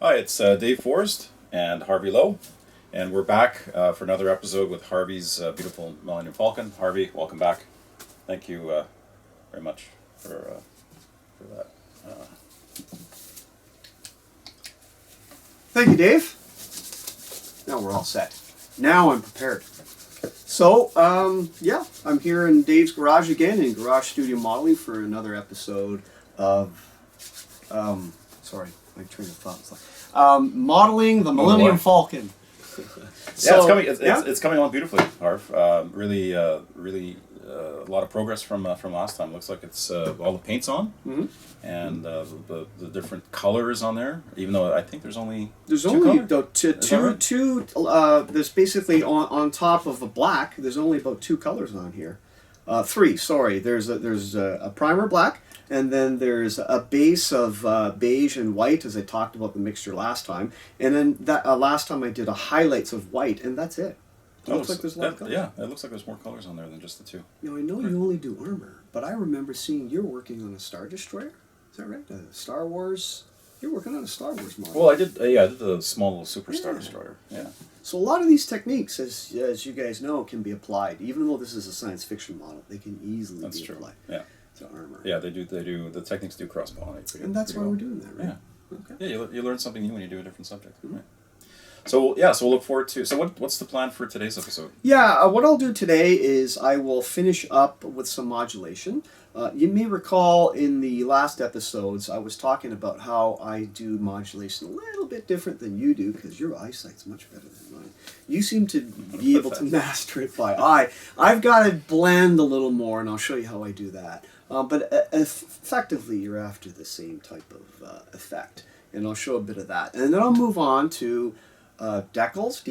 Hi, it's Dave Forrest and Harvey Lowe, and we're back for another episode with Harvey's beautiful Millennium Falcon. Harvey, welcome back. Thank you very much for that. Thank you, Dave. Now we're all set. Now I'm prepared. So, yeah, I'm here in Dave's garage again in Garage Studio Modeling for another episode of, sorry, my train of thought was like, modeling the Millennium Falcon. So, it's coming along beautifully, Harv. Really, a lot of progress from last time. Looks like it's all the paint's on, and the different colors on there. Even though I think there's only two. There's basically on top of the black. There's only about two colors on here. Three. Sorry. There's a primer black. And then there's a base of beige and white, as I talked about the mixture last time. And then that last time I did a highlights of white, and that's it. It looks like there's a lot of colors. Yeah, it looks like there's more colors on there than just the two. Now, I know you only do armor, but I remember seeing you're working on a Star Destroyer. Is that right? Star Wars. You're working on a Star Wars model. Well, I did the small little Super Star Destroyer. Yeah. So a lot of these techniques, as you guys know, can be applied. Even though this is a science fiction model, they can easily be applied. Yeah. To armor. Yeah, they do. The techniques do cross pollinate. And that's why we're doing that, right? Yeah. Okay. Yeah, you learn something new when you do a different subject. Right? So we'll look forward to. So what's the plan for today's episode? Yeah, what I'll do today is I will finish up with some modulation. You may recall in the last episodes I was talking about how I do modulation a little bit different than you do because your eyesight's much better than mine. You seem to be able to master it by eye. I've got to blend a little more, and I'll show you how I do that. But effectively, you're after the same type of effect, and I'll show a bit of that. And then I'll move on to decals,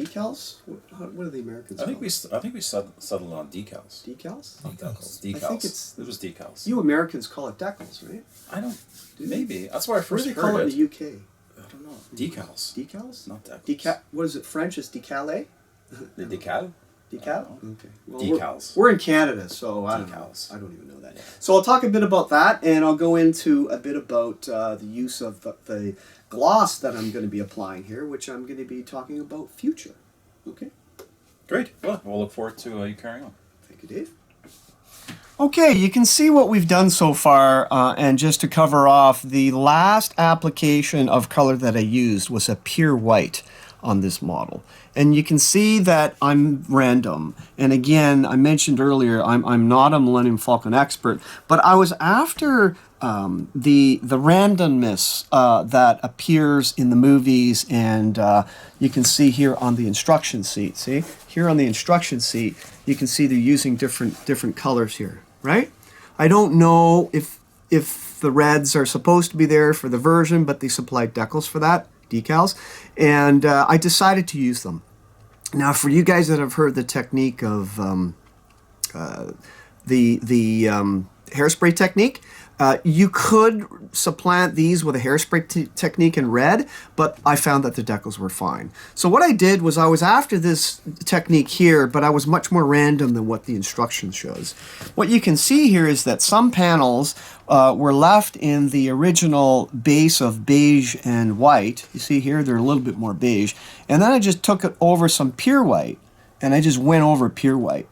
what are the Americans called? I think we settled on decals. Decals? Not decals. I think it was decals. You Americans call it decals, right? I don't. Maybe that's where I first heard it. What do they call it in the UK? I don't know. Decals. Decals? Not decals. What is it? French is decalé? The decal? Decal? Okay. Well, decals. We're in Canada, so I don't know. I don't even know that. So I'll talk a bit about that, and I'll go into a bit about the use of the gloss that I'm going to be applying here, which I'm going to be talking about future. Okay? Great. Well, we'll look forward to you carrying on. Thank you, Dave. Okay, you can see what we've done so far, and just to cover off, the last application of color that I used was a pure white on this model. And you can see that I'm random. And again, I mentioned earlier, I'm not a Millennium Falcon expert, but I was after the randomness that appears in the movies, and you can see here on the instruction sheet. See here on the instruction sheet, you can see they're using different colors here, right? I don't know if the reds are supposed to be there for the version, but they supplied decals for that. Decals, and I decided to use them. Now, for you guys that have heard the technique of the hairspray technique, you could supplant these with a hairspray technique in red, but I found that the decals were fine. So what I did was I was after this technique here, but I was much more random than what the instruction shows. What you can see here is that some panels were left in the original base of beige and white. You see here, they're a little bit more beige. And then I just took it over some pure white, and I just went over pure white.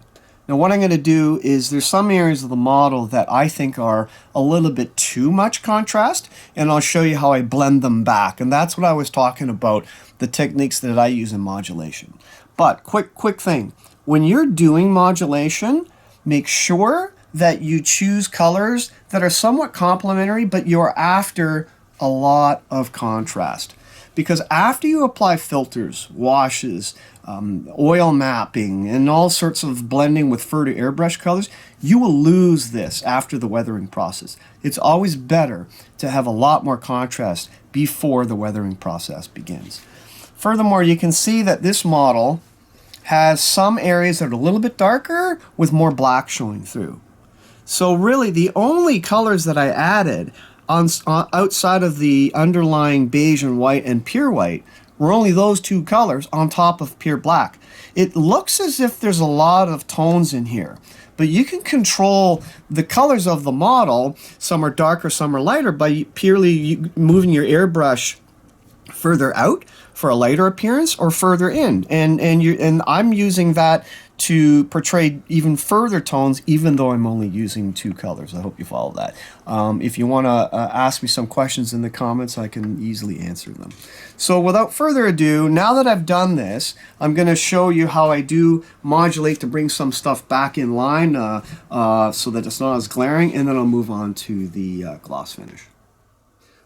Now what I'm going to do is there's some areas of the model that I think are a little bit too much contrast, and I'll show you how I blend them back. And that's what I was talking about, the techniques that I use in modulation. But quick thing, when you're doing modulation, make sure that you choose colors that are somewhat complementary, but you're after a lot of contrast. Because after you apply filters, washes, oil mapping, and all sorts of blending with fur to airbrush colors, you will lose this after the weathering process. It's always better to have a lot more contrast before the weathering process begins. Furthermore, you can see that this model has some areas that are a little bit darker with more black showing through. So really, the only colors that I added outside of the underlying beige and white and pure white were only those two colors on top of pure black. It looks as if there's a lot of tones in here, but you can control the colors of the model. Some are darker, some are lighter, by purely moving your airbrush further out for a lighter appearance or further in, and I'm using that to portray even further tones, even though I'm only using 2 colors. I hope you follow that. If you want to ask me some questions in the comments, I can easily answer them. So without further ado, now that I've done this, I'm going to show you how I do modulate to bring some stuff back in line so that it's not as glaring, and then I'll move on to the gloss finish.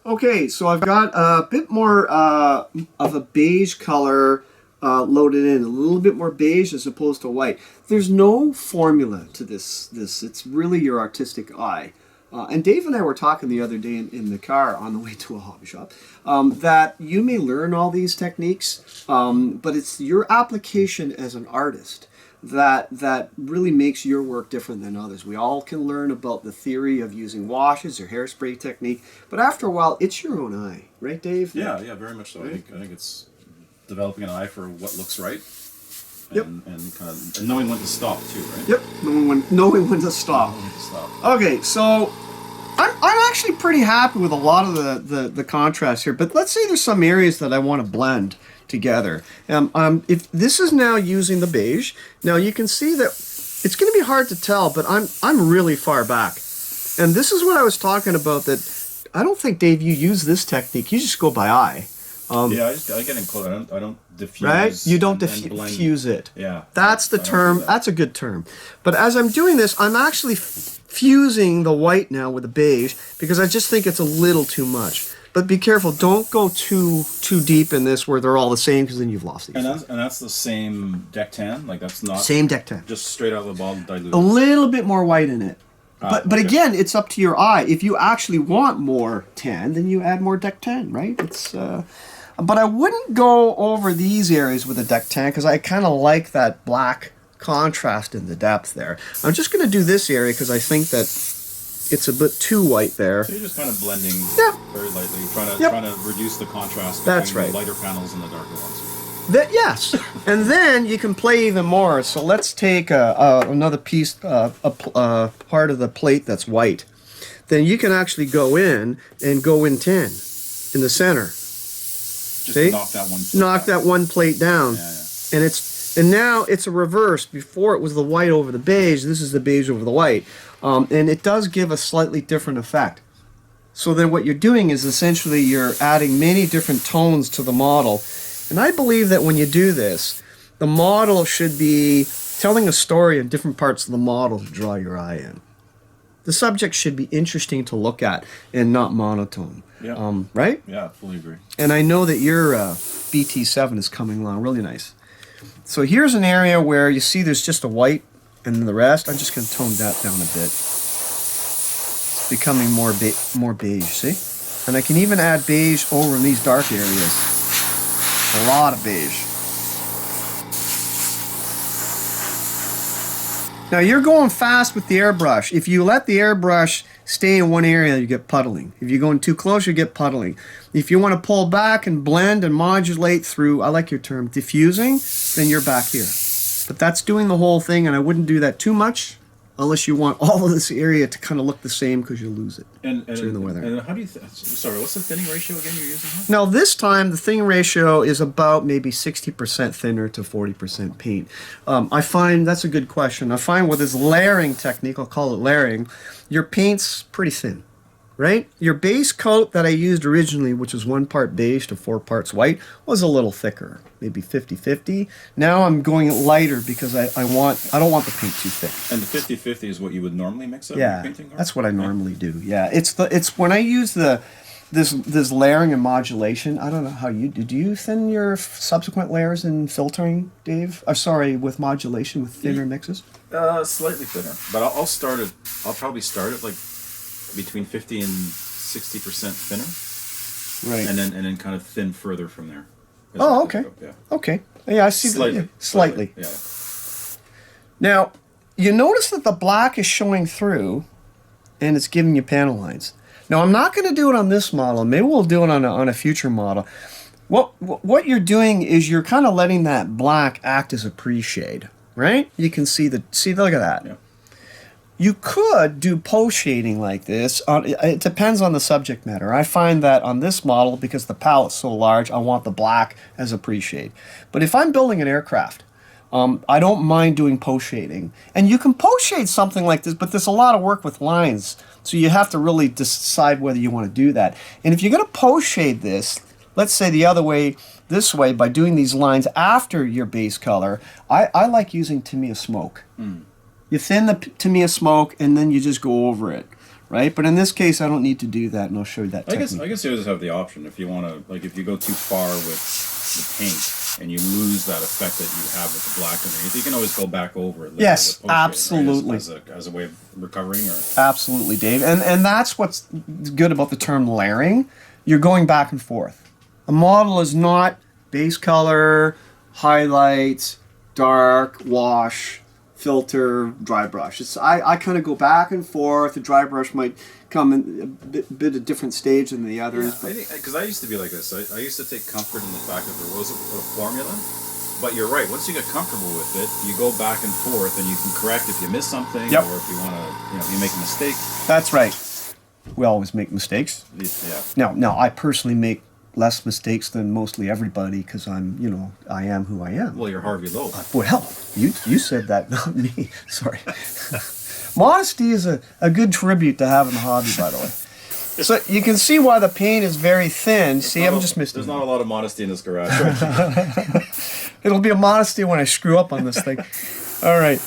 Okay, so I've got a bit more of a beige color loaded in, a little bit more beige as opposed to white. There's no formula to this. It's really your artistic eye. And Dave and I were talking the other day in the car on the way to a hobby shop that you may learn all these techniques, but it's your application as an artist that really makes your work different than others. We all can learn about the theory of using washes or hairspray technique, but after a while, it's your own eye, right, Dave? Yeah, very much so. Right? I think it's developing an eye for what looks right, yep. and knowing when to stop too, right? Yep, knowing when to stop. Okay, so I'm actually pretty happy with a lot of the contrast here, but let's say there's some areas that I want to blend together. If this is now using the beige, now you can see that it's going to be hard to tell, but I'm really far back. And this is what I was talking about, that I don't think, Dave, you use this technique. You just go by eye. I get in close. I don't diffuse. Right? You don't diffuse it. Yeah. That's the term. That's a good term. But as I'm doing this, I'm actually fusing the white now with the beige because I just think it's a little too much. But be careful. Don't go too deep in this where they're all the same, because then you've lost these. And that's the same deck tan? Like, that's not... Same deck tan. Just straight out of the bottle diluted? A little bit more white in it. But again, it's up to your eye. If you actually want more tan, then you add more deck tan, right? It's... But I wouldn't go over these areas with a deck tan because I kind of like that black contrast in the depth there. I'm just going to do this area because I think that it's a bit too white there. So you're just kind of blending very lightly, trying to reduce the contrast between the lighter panels and the darker ones. Yes, and then you can play even more. So let's take another piece, part of the plate that's white. Then you can actually go in and go in 10 in the center. Just knock that one plate knock down. That one plate down. Yeah. And now it's a reverse. Before it was the white over the beige, this is the beige over the white. And it does give a slightly different effect. So then what you're doing is essentially you're adding many different tones to the model. And I believe that when you do this, the model should be telling a story in different parts of the model to draw your eye in. The subject should be interesting to look at and not monotone. Yeah. Right? Yeah, I fully agree. And I know that your BT7 is coming along really nice. So here's an area where you see there's just a white and then the rest. I'm just going to tone that down a bit. It's becoming more beige, see? And I can even add beige over in these dark areas. A lot of beige. Now you're going fast with the airbrush. If you let the airbrush stay in one area, you get puddling. If you're going too close, you get puddling. If you want to pull back and blend and modulate through, I like your term, diffusing, then you're back here. But that's doing the whole thing, and I wouldn't do that too much unless you want all of this area to kind of look the same, because you'll lose it during the weather. And how do you... sorry, what's the thinning ratio again you're using here? Now this time the thinning ratio is about maybe 60% thinner to 40% paint. I find that's a good question. I find with this layering technique, I'll call it layering, your paint's pretty thin, right? Your base coat that I used originally, which was 1 part beige to 4 parts white, was a little thicker, maybe 50-50. Now I'm going lighter because I don't want the paint too thick. And the 50-50 is what you would normally mix up in painting? That's what I normally do. Yeah, it's when I use this layering and modulation. I don't know how you did. You thin your subsequent layers in filtering, Dave? With modulation with thinner mixes. Slightly thinner, but I'll probably start it like between 50 and 60% thinner, right? And then kind of thin further from there. Oh, okay. Yeah. Okay. Yeah, I see. Slightly. Yeah. Now, you notice that the black is showing through, and it's giving you panel lines. Now, I'm not going to do it on this model. Maybe we'll do it on a future model. What you're doing is you're kind of letting that black act as a pre-shade, right? You can look at that. Yeah. You could do post shading like this. It depends on the subject matter. I find that on this model, because the palette's so large, I want the black as a pre-shade. But if I'm building an aircraft, I don't mind doing post shading. And you can post shade something like this, but there's a lot of work with lines. So you have to really decide whether you want to do that. And if you're going to post shade this, let's say the other way, this way, by doing these lines after your base color, I like using Tamiya Smoke. You thin the Tamiya Smoke, and then you just go over it, right? But in this case, I don't need to do that, and I'll show you that technique. I guess you just have the option if you want to, like, if you go too far with the paint and you lose that effect that you have with the black underneath, you can always go back over it. Yes, absolutely. Right? As a way of recovering, or absolutely, Dave. And that's what's good about the term layering. You're going back and forth. A model is not base color, highlights, dark, wash, filter, dry brush. I kind of go back and forth. The dry brush might come in a bit a different stage than the others. Yeah, because I used to be like this. I used to take comfort in the fact that there was a formula. But you're right. Once you get comfortable with it, you go back and forth, and you can correct if you miss something, or if you want to, you make a mistake. That's right. We always make mistakes. Yeah. Now, I personally make less mistakes than mostly everybody because I'm, I am who I am. Well, you're Harvey Lowe. Well, you said that, not me. Sorry. Modesty is a good tribute to have in the hobby, by the way. So you can see why the paint is very thin. See, I'm just missing. There's not a lot of modesty in this garage. It'll be a modesty when I screw up on this thing. All right.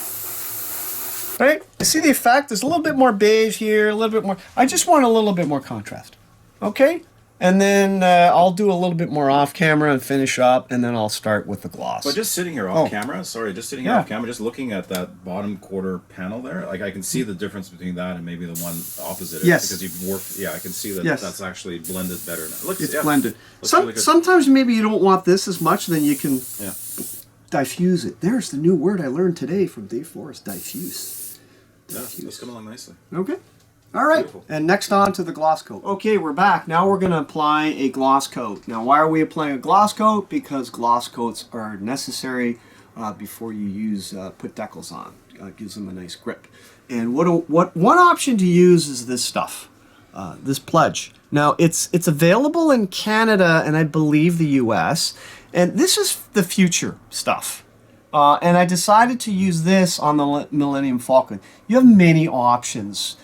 All right. You see the effect? There's a little bit more beige here, a little bit more. I just want a little bit more contrast. Okay? And then I'll do a little bit more off camera and finish up, and then I'll start with the gloss. But just sitting here off camera, off camera, just looking at that bottom quarter panel there, like I can see the difference between that and maybe the one opposite. Yes. Because you've worked, I can see that that's actually blended better now. It's blended. Really sometimes maybe you don't want this as much, then you can diffuse it. There's the new word I learned today from Dave Forrest, diffuse. Yeah, it's coming along nicely. Okay. All right, beautiful. And next on to the gloss coat. Okay, we're back. Now we're going to apply a gloss coat. Now, why are we applying a gloss coat? Because gloss coats are necessary before you put decals on. It gives them a nice grip. And what one option to use is this stuff, this Pledge. Now, it's available in Canada and I believe the U.S. And this is the future stuff. And I decided to use this on the Millennium Falcon. You have many options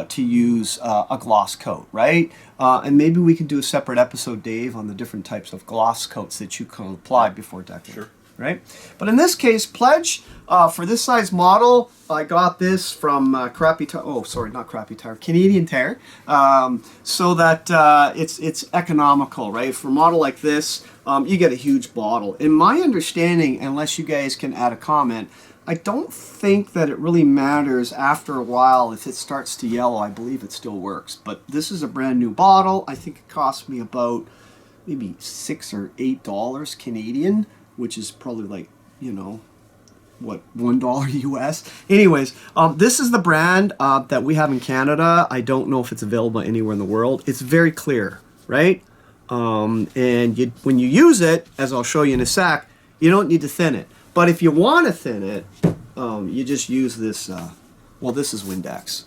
to use a gloss coat, right? And maybe we can do a separate episode, Dave, on the different types of gloss coats that you can apply before decking. Sure. Right? But in this case, Pledge, for this size model, I got this from Canadian Tire, so that it's economical, right? For a model like this, you get a huge bottle. In my understanding, unless you guys can add a comment, I don't think that it really matters after a while if it starts to yellow. I believe it still works. But this is a brand new bottle. I think it cost me about maybe $6 or $8 Canadian, which is probably like, $1 US. Anyways, this is the brand that we have in Canada. I don't know if it's available anywhere in the world. It's very clear, right? And when you use it, as I'll show you in a sec, you don't need to thin it. But if you want to thin it, you just use this, this is Windex.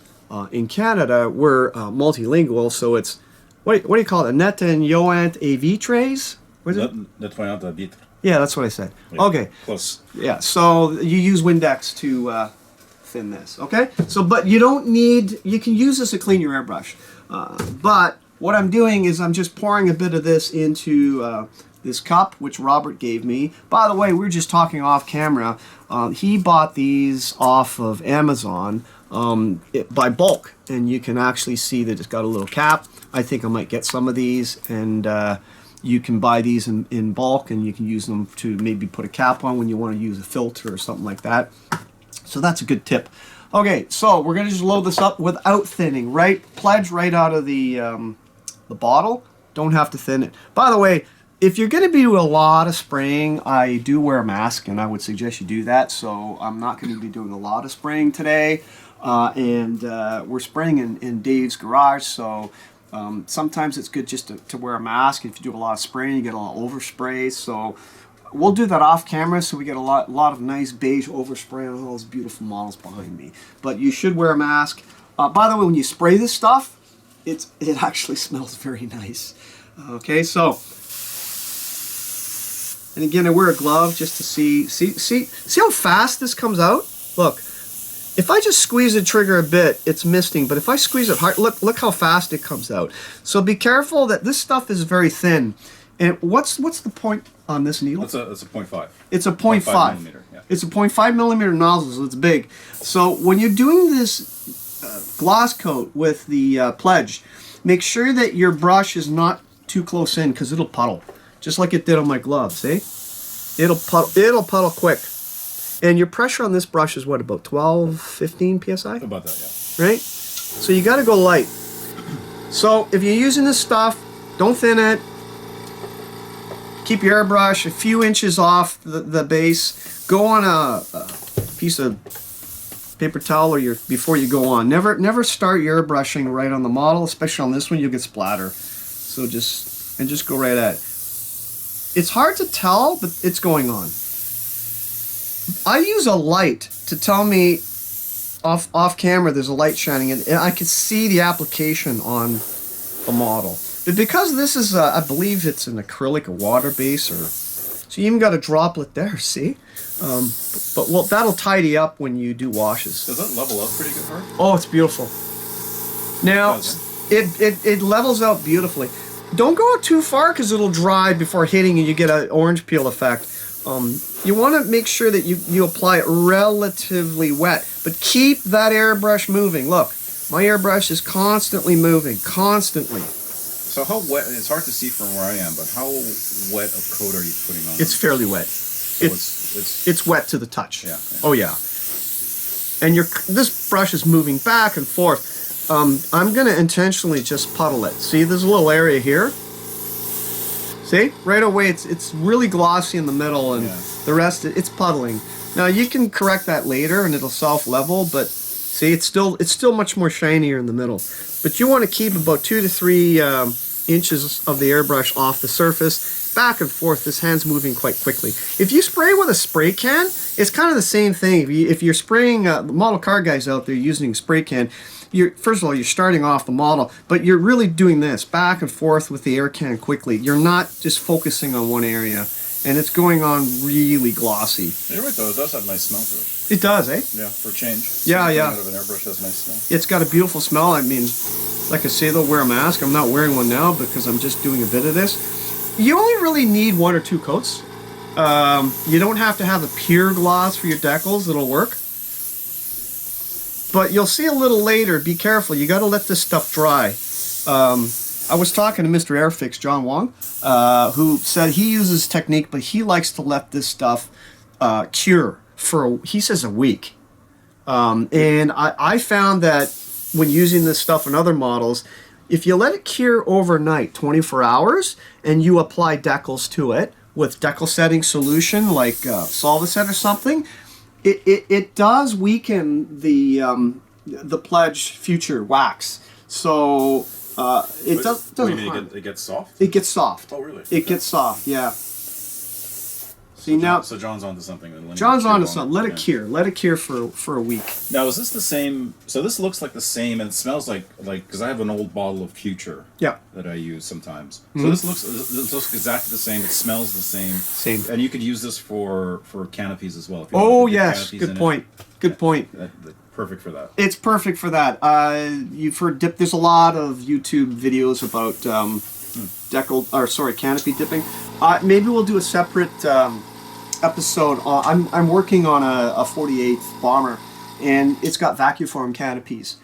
In Canada, we're multilingual, so it's, what do you call it, a net and Yoant AV trays? What is it? Nettoyant à vitre. Yeah, that's what I said. Okay. Close. Yeah, so you use Windex to thin this, okay? So, but you don't need, you can use this to clean your airbrush. But what I'm doing is I'm just pouring a bit of this into this cup, which Robert gave me. By the way, we were just talking off camera. He bought these off of Amazon by bulk, and you can actually see that it's got a little cap. I think I might get some of these, and you can buy these in bulk, and you can use them to maybe put a cap on when you want to use a filter or something like that. So that's a good tip. Okay, so we're going to just load this up without thinning, right? Pledge right out of the bottle. Don't have to thin it. By the way, if you're going to be doing a lot of spraying, I do wear a mask, and I would suggest you do that. So I'm not going to be doing a lot of spraying today. And we're spraying in Dave's garage, so sometimes it's good just to wear a mask. If you do a lot of spraying, you get a lot of overspray. So we'll do that off camera, so we get a lot of nice beige overspray on all those beautiful models behind me. But you should wear a mask. By the way, when you spray this stuff, it actually smells very nice. Okay, so, and again, I wear a glove just to see how fast this comes out. Look, if I just squeeze the trigger a bit, it's misting, but if I squeeze it hard, look how fast it comes out. So be careful that this stuff is very thin. And what's the point on this needle? It's a 0.5. It's a 0.5 millimeter. Yeah. It's a 0.5 millimeter nozzle, so it's big. So when you're doing this gloss coat with the Pledge, make sure that your brush is not too close in, because it'll puddle, just like it did on my gloves. See, it'll puddle quick. And your pressure on this brush is what, about 12, 15 psi? About that, yeah. Right? So you got to go light. So if you're using this stuff, don't thin it. Keep your airbrush a few inches off the base. Go on a piece of paper towel or before you go on. Never start your airbrushing right on the model, especially on this one. You'll get splatter. So just go right at it. It's hard to tell, but it's going on. I use a light to tell me off camera there's a light shining, and I can see the application on the model. But because this is, I believe it's an acrylic or water base, so you even got a droplet there, see? But well, that'll tidy up when you do washes. Does that level up pretty good, Mark? Oh, it's beautiful. Now, it levels out beautifully. Don't go too far because it'll dry before hitting and you get an orange peel effect. You want to make sure that you apply it relatively wet, but keep that airbrush moving. Look, my airbrush is constantly moving, constantly. So how wet, it's hard to see from where I am, but how wet a coat are you putting on? It's fairly wet. So it's wet to the touch. Yeah. Oh yeah. And this brush is moving back and forth. I'm going to intentionally just puddle it. See, there's a little area here. See? Right away, it's really glossy in the middle, and the rest, it's puddling. Now, you can correct that later, and it'll self-level, but see, it's still much more shinier in the middle. But you want to keep about 2 to 3 inches of the airbrush off the surface, back and forth. This hand's moving quite quickly. If you spray with a spray can, it's kind of the same thing. If you're spraying, model car guys out there using a spray can, first of all, you're starting off the model, but you're really doing this back and forth with the air can quickly. You're not just focusing on one area, and it's going on really glossy. You're right, though. It does have nice smell to it. It does, eh? Yeah, for a change. Yeah. Out of an airbrush has nice smell. It's got a beautiful smell. I mean, like I say, they'll wear a mask. I'm not wearing one now because I'm just doing a bit of this. You only really need 1 or 2 coats. You don't have to have a pure gloss for your decals. It'll work. But you'll see a little later, be careful, you got to let this stuff dry. I was talking to Mr. Airfix, John Wong, who said he uses technique, but he likes to let this stuff cure for, he says, a week. And I found that when using this stuff in other models, if you let it cure overnight, 24 hours, and you apply decals to it with decal setting solution like Solvacet or something, it does weaken the Pledge Future wax. So it doesn't harm. It gets soft? It gets soft. Oh, really? It gets soft, yeah. See, so John's onto something. John's onto something. Let it cure. Let it cure for a week. Now, is this the same? So this looks like the same, and it smells like because I have an old bottle of Future. Yeah. That I use sometimes. Mm-hmm. So this looks exactly the same. It smells the same. Same. And you could use this for canopies as well. If you oh yes, good point. Good point. Perfect for that. It's perfect for that. You've heard dip. There's a lot of YouTube videos about canopy dipping. Maybe we'll do a separate episode. I'm working on a 48th bomber, and it's got vacuum form canopies.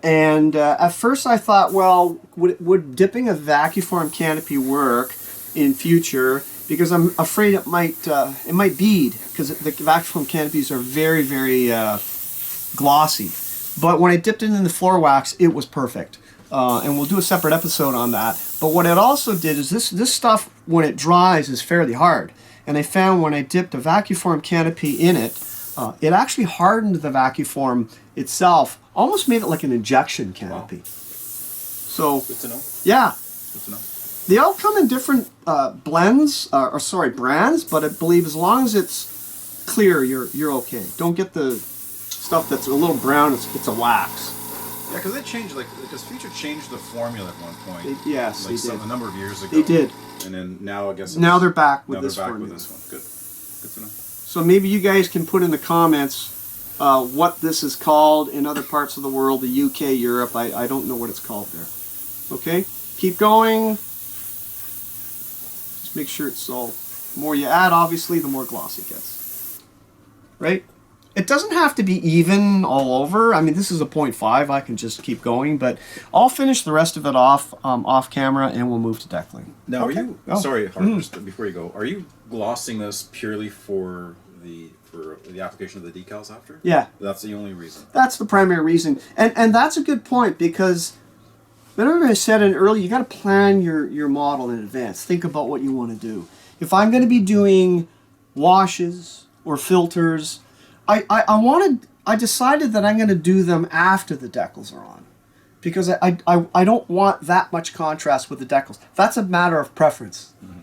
And at first I thought, well, would dipping a vacuum form canopy work in future? Because I'm afraid it might bead, because the vacuum form canopies are very, very glossy. But when I dipped it in the floor wax, it was perfect. And we'll do a separate episode on that. But what it also did is this stuff, when it dries, is fairly hard. And I found when I dipped a vacuum form canopy in it, it actually hardened the vacuum form itself, almost made it like an injection canopy. Wow. So good to know. Yeah. Good to know. They all come in different brands, but I believe as long as it's clear, you're okay. Don't get the stuff that's a little brown. It's a wax. Yeah, because they changed, because Future changed the formula at one point. Yes, they did. A number of years ago. They did. And then now I guess now they're back with this formula. With this one. Good. Good to know. So maybe you guys can put in the comments what this is called in other parts of the world, the UK, Europe. I don't know what it's called there. Okay, keep going. Just make sure it's all. The more you add, obviously, the more glossy it gets. Right? It doesn't have to be even all over. I mean, this is a 0.5. I can just keep going, but I'll finish the rest of it off camera, and we'll move to deckling. Now, okay. Are you? Oh. Sorry, just before you go, are you glossing this purely for the application of the decals after? Yeah. That's the only reason. That's the primary reason, and that's a good point because. Remember I said it earlier, you got to plan your model in advance. Think about what you want to do. If I'm going to be doing washes or filters, I decided that I'm going to do them after the decals are on. Because I don't want that much contrast with the decals. That's a matter of preference. Mm-hmm.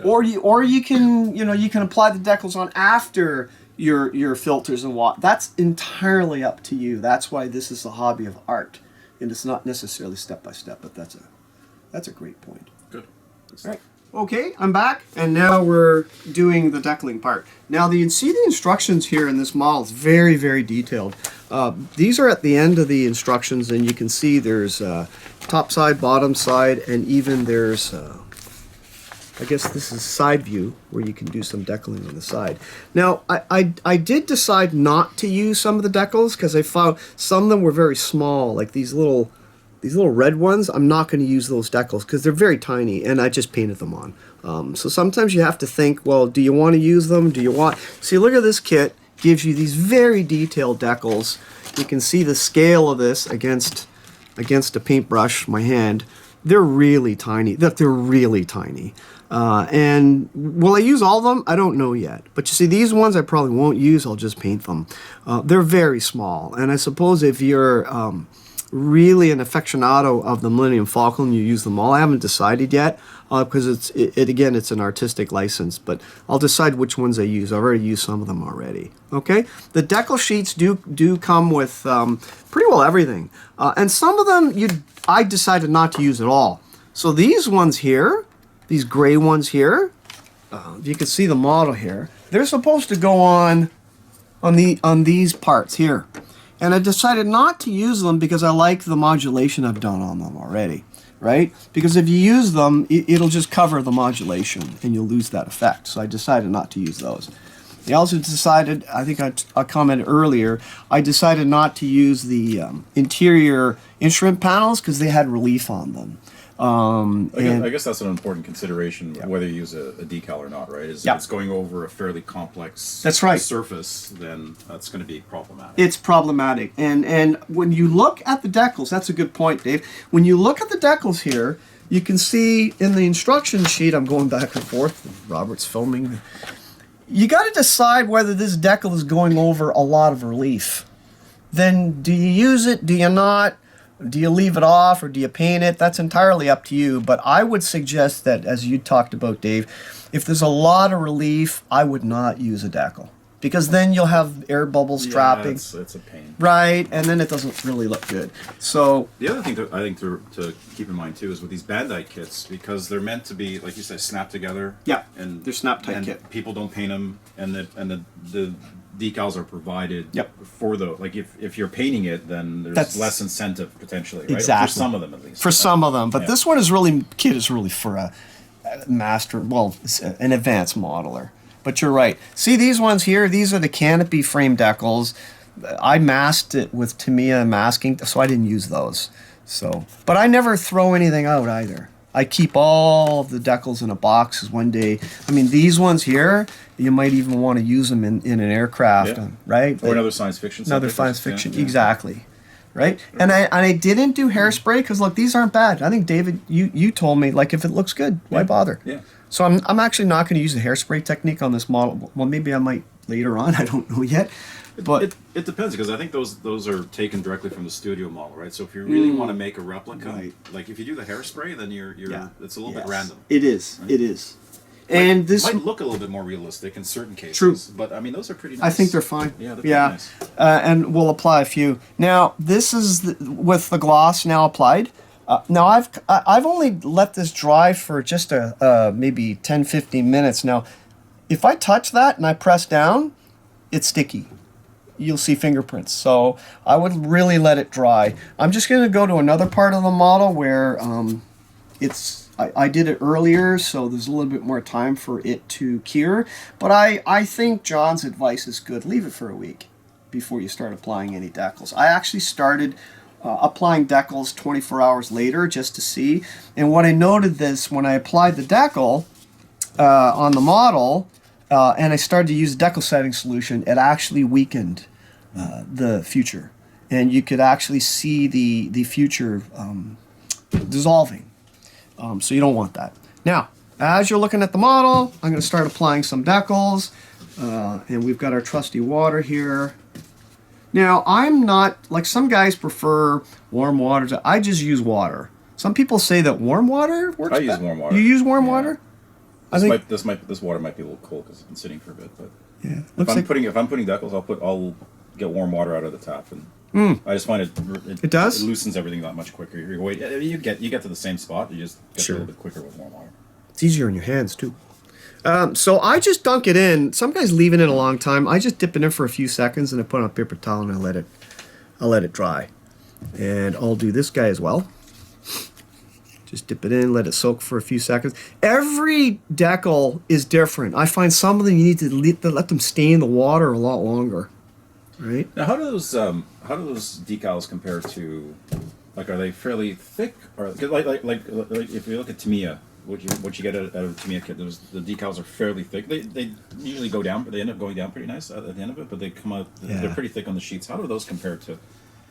Yeah. Or you can apply the decals on after your filters and what. That's entirely up to you. That's why this is a hobby of art. And it's not necessarily step by step, but that's a great point. Good. All right. Okay, I'm back, and now we're doing the deckling part. Now, see the instructions here in this model. It's very, very detailed. These are at the end of the instructions, and you can see there's top side, bottom side, and even there's, I guess this is side view, where you can do some deckling on the side. Now, I did decide not to use some of the decals, because I found some of them were very small, like these little red ones. I'm not going to use those decals because they're very tiny, and I just painted them on. So sometimes you have to think, well, do you want to use them? Do you want... See, look at this kit. Gives you these very detailed decals. You can see the scale of this against a paintbrush, my hand. They're really tiny. They're really tiny. And will I use all of them? I don't know yet. But you see, these ones I probably won't use. I'll just paint them. They're very small. And I suppose if you're... really an aficionado of the Millennium Falcon, you use them all. I haven't decided yet because again it's an artistic license, but I'll decide which ones I use. I've already used some of them already. Okay, the Deckle Sheets do come with pretty well everything, and some of them I decided not to use at all. So these ones here, these gray ones here, you can see the model here. They're supposed to go on these parts here. And I decided not to use them because I like the modulation I've done on them already, right? Because if you use them, it'll just cover the modulation and you'll lose that effect. So I decided not to use those. I also decided, I think I commented earlier, I decided not to use the interior instrument panels because they had relief on them. I guess that's an important consideration, whether you use a decal or not, right? If it's going over a fairly complex surface, then that's going to be problematic. It's problematic. And when you look at the decals, that's a good point, Dave. When you look at the decals here, you can see in the instruction sheet, I'm going back and forth, Robert's filming. You got to decide whether this decal is going over a lot of relief. Then do you use it? Do you not? Do you leave it off or do you paint it? That's entirely up to you. But I would suggest that, as you talked about, Dave, if there's a lot of relief, I would not use a decal. Because then you'll have air bubbles trapping. It's a pain. Right, and then it doesn't really look good. So the other thing that I think to keep in mind too is with these Bandite kits, because they're meant to be, like you said, snap together. Yeah, and they're snap tight kit. People don't paint them, and the decals are provided for the, like if you're painting it, then there's less incentive potentially, right? Exactly. For some of them at least. For some of them, but this one is really, kit is really for a master, well, an advanced modeler. But you're right. See these ones here? These are the Canopy frame decals. I masked it with Tamiya masking, so I didn't use those. So, but I never throw anything out either. I keep all of the decals in a box. One day, I mean, these ones here, you might even want to use them in an aircraft, right? Or another science fiction. Another science fiction, exactly. Right? And I didn't do hairspray because, look, these aren't bad. I think, David, you told me, like, if it looks good, why bother? Yeah. So I'm actually not going to use the hairspray technique on this model. Well, maybe I might later on. I don't know yet. But it depends, because I think those are taken directly from the studio model, right? So if you really want to make a replica, right. like if you do the hairspray, then you're it's a little bit random. It is. Right? It is. And this might look a little bit more realistic in certain cases. True. But I mean, those are pretty nice. I think they're fine. Yeah, they're pretty nice. And we'll apply a few. Now, this is with the gloss now applied. Now, I've only let this dry for just maybe 10, 15 minutes. Now, if I touch that and I press down, it's sticky. You'll see fingerprints. So I would really let it dry. I'm just going to go to another part of the model where I did it earlier, so there's a little bit more time for it to cure. But I think John's advice is good. Leave it for a week before you start applying any decals. I actually started applying decals 24 hours later just to see. And what I noted is when I applied the decal on the model and I started to use decal setting solution, it actually weakened the future. And you could actually see the future dissolving. So you don't want that. Now, as you're looking at the model, I'm going to start applying some decals. And we've got our trusty water here. Now, I'm not, like some guys prefer warm water. I just use water. Some people say that warm water works I use warm water. You use warm water? This water might be a little cold because it's been sitting for a bit. But yeah, if I'm putting decals, I'll get warm water out of the tap, and I just find it does? It loosens everything that much quicker. You get to the same spot. You just get a little bit quicker with warm water. It's easier in your hands too. So I just dunk it in. Some guys leave it in a long time. I just dip it in for a few seconds and I put it on a paper towel and I let it dry. And I'll do this guy as well. Just dip it in, let it soak for a few seconds. Every decal is different. I find some of them you need to let them stay in the water a lot longer. Right? Now, how do those decals compare to, like, are they fairly thick, or like if you look at Tamiya, what you get out of Tamiya kit, the decals are fairly thick. They usually go down, but they end up going down pretty nice at the end of it. But they come out, they're pretty thick on the sheets. How do those compare to?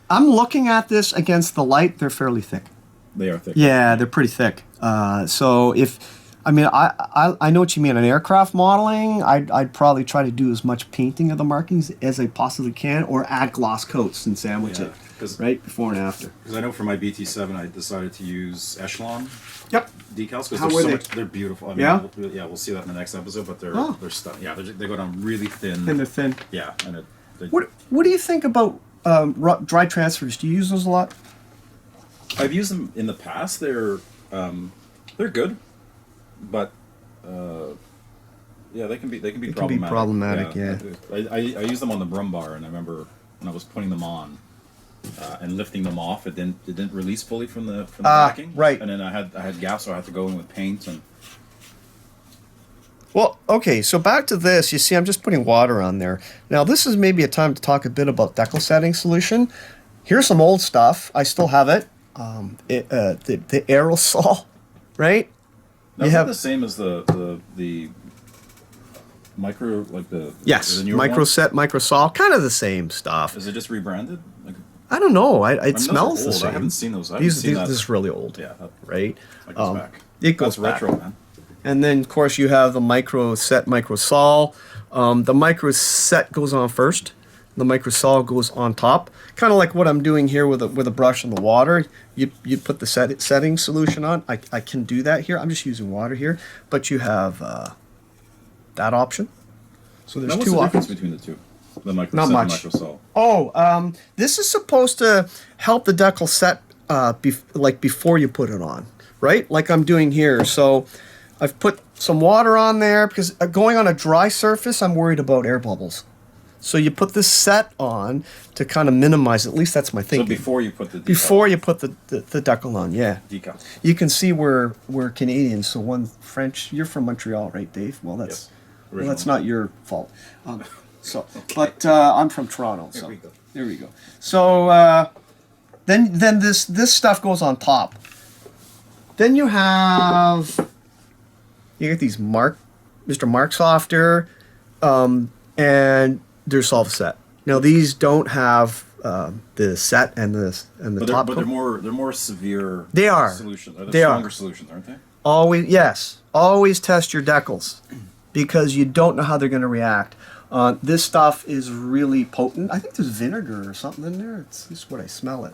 I'm looking at this against the light. They're fairly thick. They are thick. Yeah, they're pretty thick. So I know what you mean. On aircraft modeling, I'd probably try to do as much painting of the markings as I possibly can, or add gloss coats and sandwich it right before and after. Because I know for my BT7, I decided to use Echelon decals because they're beautiful. I mean, we'll see that in the next episode. But they're stunning. Yeah, they go down really thin. And they're thin. Yeah, and what do you think about dry transfers? Do you use those a lot? I've used them in the past. They're good, but they can be problematic. Yeah. I used them on the Brum bar, and I remember when I was putting them on and lifting them off, it didn't release fully from the backing. Right. And then I had gaps, so I had to go in with paint and. Well, okay, so back to this. You see, I'm just putting water on there. Now, this is maybe a time to talk a bit about decal setting solution. Here's some old stuff. I still have it. The aerosol, right? Now, is that the same as the micro, like the Microset, Microsol, kind of the same stuff. Is it just rebranded? Like, I don't know. It smells the same. I haven't seen those. This is really old. Yeah, right. That goes back. It goes That's retro, man. And then, of course, you have the Microset, Microsol. The Microset goes on first. The Microsol goes on top, kind of like what I'm doing here with a brush in the water. You put the setting solution on. I can do that here. I'm just using water here, but you have that option. So there's two options. What's the difference between the two? The Microset Not much. And Microsol. Oh, this is supposed to help the decal set before you put it on, right? Like I'm doing here. So I've put some water on there because going on a dry surface, I'm worried about air bubbles. So you put this set on to kind of minimize, at least that's my thinking. So before you put the decal. Before you put the decal on, yeah. Decal. You can see we're Canadians, so one French. You're from Montreal, right, Dave? Well, that's not your fault. But I'm from Toronto, so there we go. So then this stuff goes on top. Then you get these Mr. Mark Softer, and there's Solvaset. Now these don't have the set and the top. But they're more severe. They are. Solutions. They stronger solutions, aren't they? Always test your decals because you don't know how they're going to react. This stuff is really potent. I think there's vinegar or something in there. It's just what I smell it.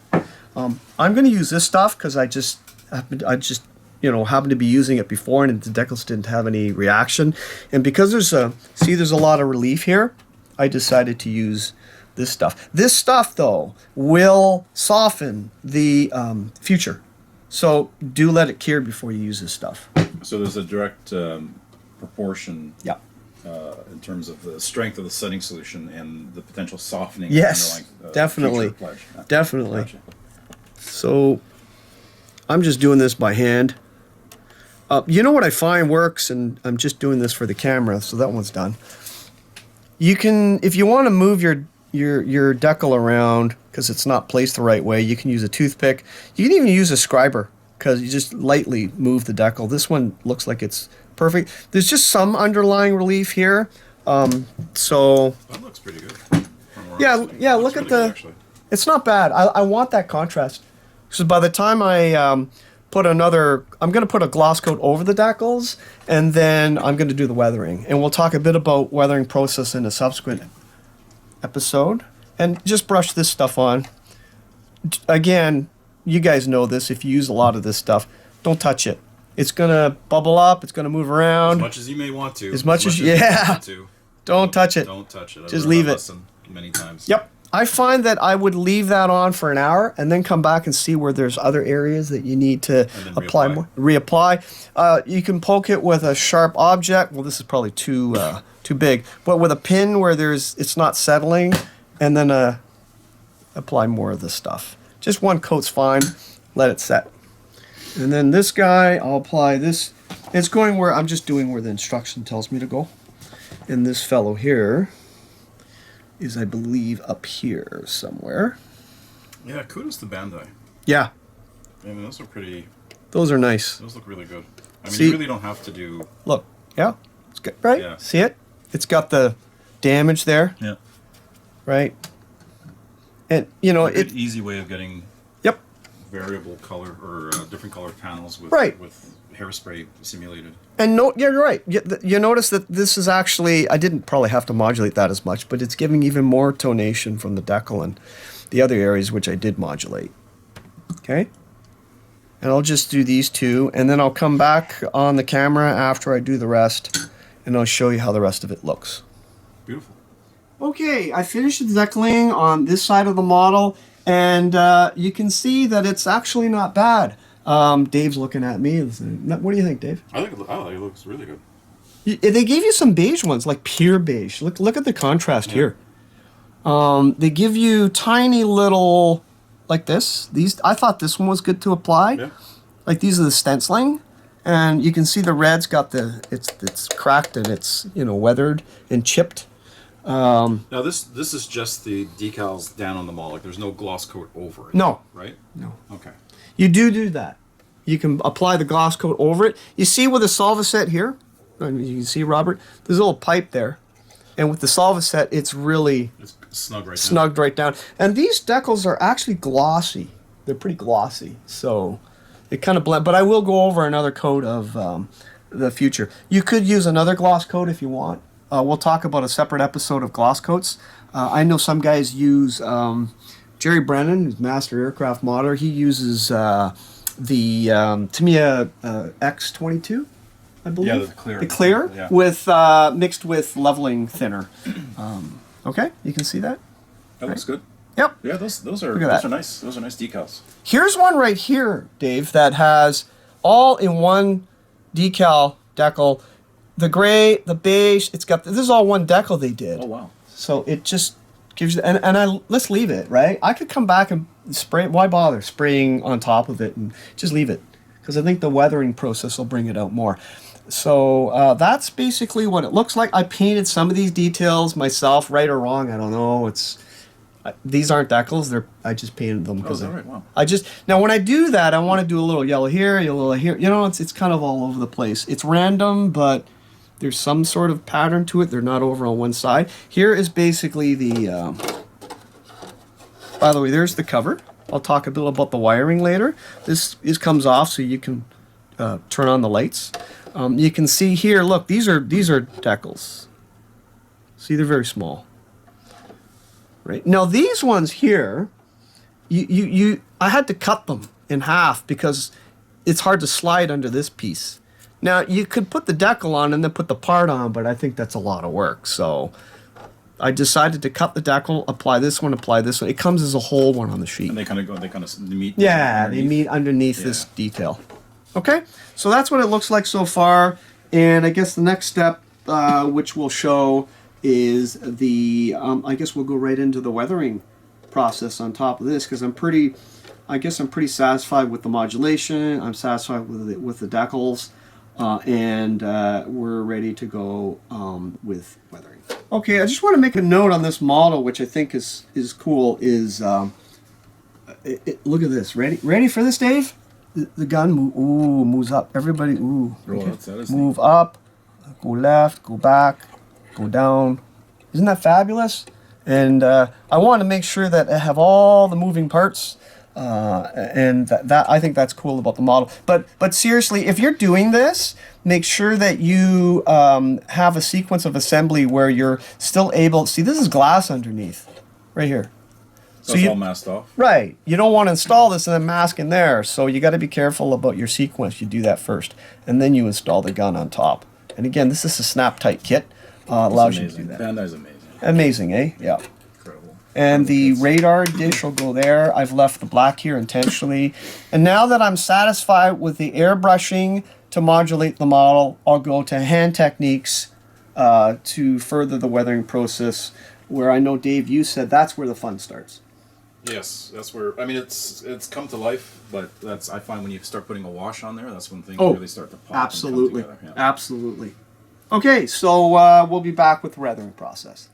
I'm going to use this stuff because I just happened to be using it before, and the Decals didn't have any reaction. And because there's a lot of relief here, I decided to use this stuff. This stuff, though, will soften the future. So do let it cure before you use this stuff. So there's a direct proportion. Yeah. In terms of the strength of the setting solution and the potential softening. Yes, definitely. Definitely. Gotcha. So I'm just doing this by hand. You know what I find works, and I'm just doing this for the camera, so that one's done. You can, if you want to move your decal around because it's not placed the right way, you can use a toothpick. You can even use a scriber because you just lightly move the decal. This one looks like it's perfect. There's just some underlying relief here. So that looks pretty good. Yeah, look at the... It's not bad. I want that contrast. So by the time I I'm going to put a gloss coat over the decals, and then I'm going to do the weathering. And we'll talk a bit about weathering process in a subsequent episode. And just brush this stuff on. Again, you guys know this. If you use a lot of this stuff, don't touch it. It's going to bubble up. It's going to move around. As much as you may want to. As much as you want to. Don't touch it. Don't touch it. Just leave it. Many times. Yep. I find that I would leave that on for an hour and then come back and see where there's other areas that you need to apply more. Reapply. You can poke it with a sharp object. Well, this is probably too big, but with a pin where it's not settling, and then apply more of this stuff. Just one coat's fine. Let it set. And then this guy, I'll apply this. It's going where I'm just doing where the instruction tells me to go. And this fellow here is, I believe, up here somewhere. Yeah, kudos to Bandai. Yeah. I mean, those are pretty... Those are nice. Those look really good. I mean, See, you really don't have to do... Look, yeah, it's good, right? Yeah. See it? It's got the damage there. Yeah. Right? And, Good, easy way of getting... Yep. Variable color, or different colored panels with hairspray simulated. And you're right. You notice that this is actually, I didn't probably have to modulate that as much, but it's giving even more tonation from the decal and the other areas which I did modulate. Okay? And I'll just do these two, and then I'll come back on the camera after I do the rest, and I'll show you how the rest of it looks. Beautiful. Okay, I finished the decaling on this side of the model, and you can see that it's actually not bad. Dave's looking at me. What do you think, Dave? I think it looks really good. They gave you some beige ones, like pure beige. Look at the contrast here. They give you tiny little, like this. I thought this one was good to apply. Yeah. Like these are the stenciling, and you can see the red's got it's cracked and it's weathered and chipped. Now this is just the decals down on the mall. Like there's no gloss coat over it. No. Right? No. Okay. You do that. You can apply the gloss coat over it. You see with the Solvaset here, you can see, Robert, there's a little pipe there. And with the Solvaset, it's snugged right down. And these decals are actually glossy. They're pretty glossy. So it kind of blend. But I will go over another coat of the future. You could use another gloss coat if you want. We'll talk about a separate episode of gloss coats. I know some guys use... Jerry Brennan, who's master aircraft modder, he uses the Tamiya X22, I believe. Yeah, the clear. Yeah. With mixed with leveling thinner. Okay, you can see that. That looks good. Yep. Yeah, those are nice. Those are nice decals. Here's one right here, Dave, that has all in one decal. The gray, the beige. This is all one decal they did. Oh wow. So it just gives you, let's leave it, right? I could come back and spray it. Why bother spraying on top of it and just leave it? Because I think the weathering process will bring it out more. So that's basically what it looks like. I painted some of these details myself, right or wrong, I don't know. These aren't decals. I just painted them because wow. Now when I do that, I want to do a little yellow here, a little here. It's kind of all over the place. It's random, but there's some sort of pattern to it. They're not over on one side. Here is basically the... by the way, there's the cover. I'll talk a bit about the wiring later. This comes off so you can turn on the lights. You can see here, look, these are decals. See, they're very small. Right now, these ones here, I had to cut them in half because it's hard to slide under this piece. Now, you could put the decal on and then put the part on, but I think that's a lot of work. So I decided to cut the decal, apply this one. It comes as a whole one on the sheet. And they kind of meet. Yeah, they meet underneath this detail. Okay, so that's what it looks like so far. And I guess the next step, which we'll show, is the, I guess we'll go right into the weathering process on top of this, because I'm pretty satisfied with the modulation. I'm satisfied with the decals, and we're ready to go with weathering. Okay, I just want to make a note on this model, which I think is cool. Is look at this. Ready for this, Dave? The gun moves up. Everybody, okay. Move up, go left, go back, go down. Isn't that fabulous? And I want to make sure that I have all the moving parts, and that I think that's cool about the model. But seriously, if you're doing this, make sure that you have a sequence of assembly where you're still able. See, this is glass underneath, right here. So it's all masked off. Right. You don't want to install this and then mask in there. So you got to be careful about your sequence. You do that first, and then you install the gun on top. And again, this is a snap-tight kit. Allows you to do that. Bandai's amazing. Amazing, eh? Yeah. Incredible. And the radar dish will go there. I've left the black here intentionally. And now that I'm satisfied with the airbrushing to modulate the model, I'll go to hand techniques to further the weathering process, where I know, Dave, you said that's where the fun starts. Yes, that's where, I mean, it's come to life, but I find when you start putting a wash on there, that's when things really start to pop. Absolutely. And come together. Yeah. Absolutely. Okay, so we'll be back with the weathering process.